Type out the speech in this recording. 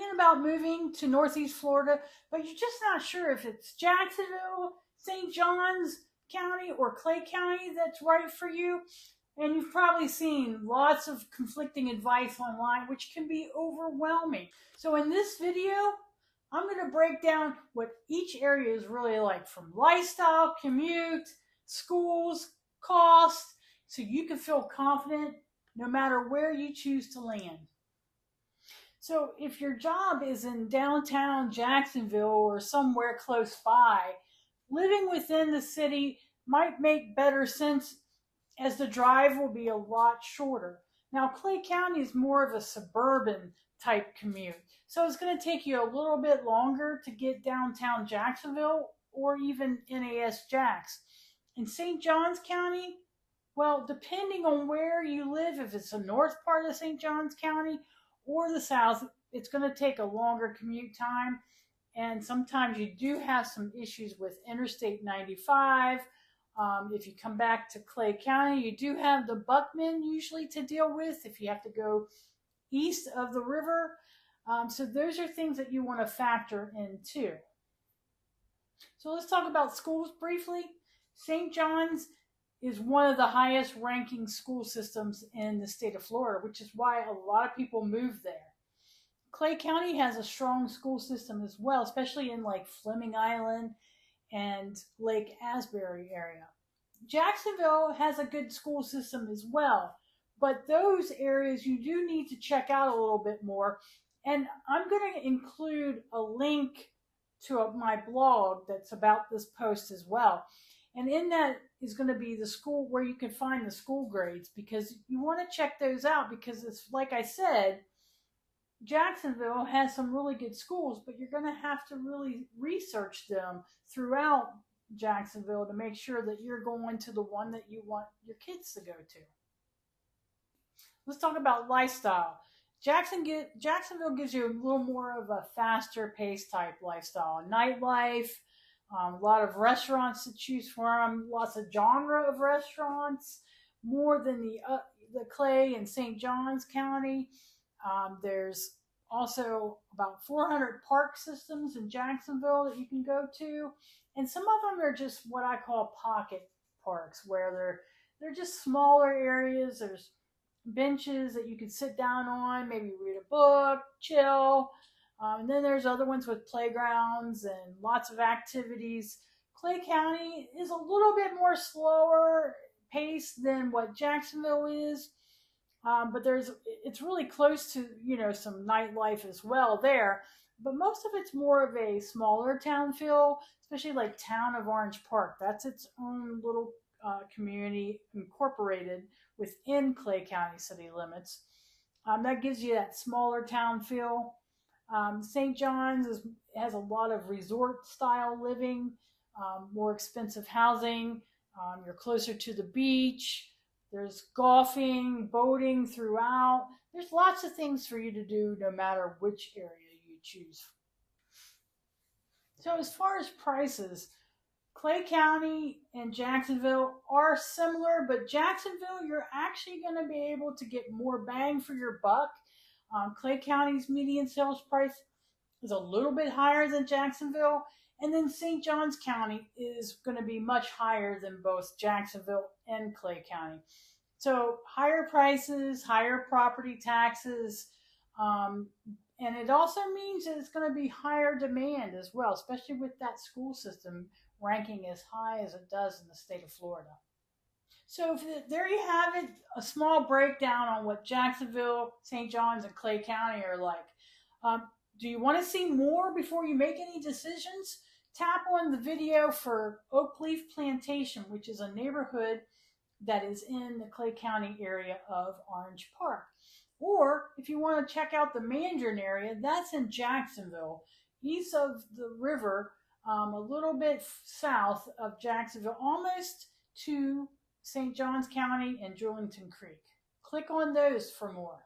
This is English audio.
thinking about moving to Northeast Florida, but you're just not sure if it's Jacksonville, St. Johns County, or Clay County that's right for you. And you've probably seen lots of conflicting advice online, which can be overwhelming. So in this video, I'm going to break down what each area is really like, from lifestyle, commute, schools, cost, so you can feel confident no matter where you choose to land. So if your job is in downtown Jacksonville or somewhere close by, living within the city might make better sense, as the drive will be a lot shorter. Now, Clay County is more of a suburban type commute, so it's going to take you a little bit longer to get downtown Jacksonville or even NAS Jax. In St. Johns County, well, depending on where you live, if it's the north part of St. Johns County or the south, it's going to take a longer commute time. And sometimes you do have some issues with Interstate 95. If you come back to Clay County, you do have the Buckman usually to deal with if you have to go east of the river. So those are things that you want to factor in too. So let's talk about schools briefly. St. John's is one of the highest ranking school systems in the state of Florida, which is why a lot of people move there. Clay County has a strong school system as well, especially in like Fleming Island and Lake Asbury area. Jacksonville has a good school system as well, but those areas you do need to check out a little bit more. And I'm going to include a link to my blog that's about this post as well. And in that is going to be the school where you can find the school grades, because you want to check those out, because it's like I said, Jacksonville has some really good schools, but you're going to have to really research them throughout Jacksonville to make sure that you're going to the one that you want your kids to go to. Let's talk about lifestyle. Jacksonville gives you a little more of a faster paced type lifestyle. Nightlife, a lot of restaurants to choose from, lots of genre of restaurants, more than the Clay and St. Johns County. There's also about 400 park systems in Jacksonville that you can go to. And some of them are just what I call pocket parks, where they're just smaller areas. There's benches that you can sit down on, maybe read a book, chill. And then there's other ones with playgrounds and lots of activities. Clay County is a little bit more slower paced than what Jacksonville is. But it's really close to, some nightlife as well there. But most of it's more of a smaller town feel, especially like Town of Orange Park. That's its own little community incorporated within Clay County city limits. That gives you that smaller town feel. St. John's has a lot of resort style living, more expensive housing. You're closer to the beach. There's golfing, boating throughout. There's lots of things for you to do no matter which area you choose. So as far as prices, Clay County and Jacksonville are similar, but Jacksonville, you're actually going to be able to get more bang for your buck. Clay County's median sales price is a little bit higher than Jacksonville. And then St. Johns County is going to be much higher than both Jacksonville and Clay County. So higher prices, higher property taxes, and it also means that it's going to be higher demand as well, especially with that school system ranking as high as it does in the state of Florida. So there you have it, a small breakdown on what Jacksonville, St. Johns, and Clay County are like. Do you want to see more before you make any decisions? Tap on the video for Oak Leaf Plantation, which is a neighborhood that is in the Clay County area of Orange Park. Or if you want to check out the Mandarin area, that's in Jacksonville, east of the river, a little bit south of Jacksonville, almost to St. Johns County and Julington Creek. Click on those for more.